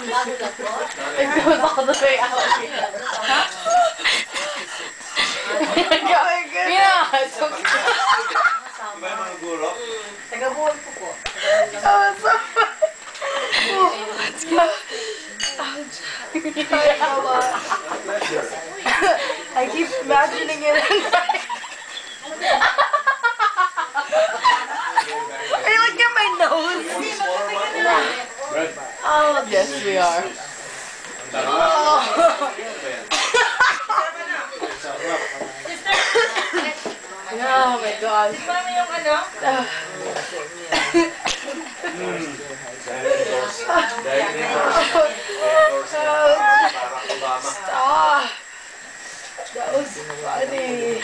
It goes all the way out. Yeah, it's okay. May mga guro? Taga-buwan po po. Oh, it's so funny. Let's go. I keep imagining it. Hey, look at my nose. Oh, yes, we are. Oh my God. Stop. That was funny.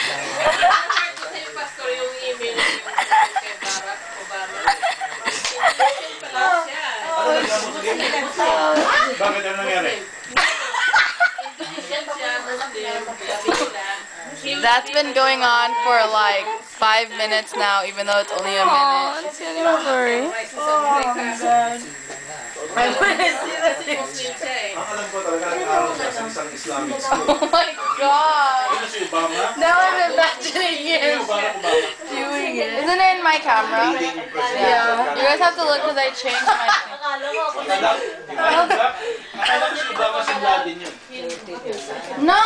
Bakit ano nangyari? That's been going on for like 5 minutes now, even though it's only a minute. It's getting over. I want to see the picture. Ang alam ko talaga nag-aaral siya sa isang Islamic school. Oh my God. Ano si Obama? Now I'm imagining him doing it. Isn't it in my camera? Yeah. You guys have to look because I changed my thing. Akala ko si Obama si Laden yun. No!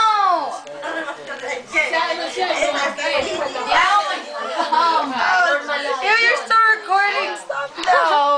Ew, you're still recording. Stop now.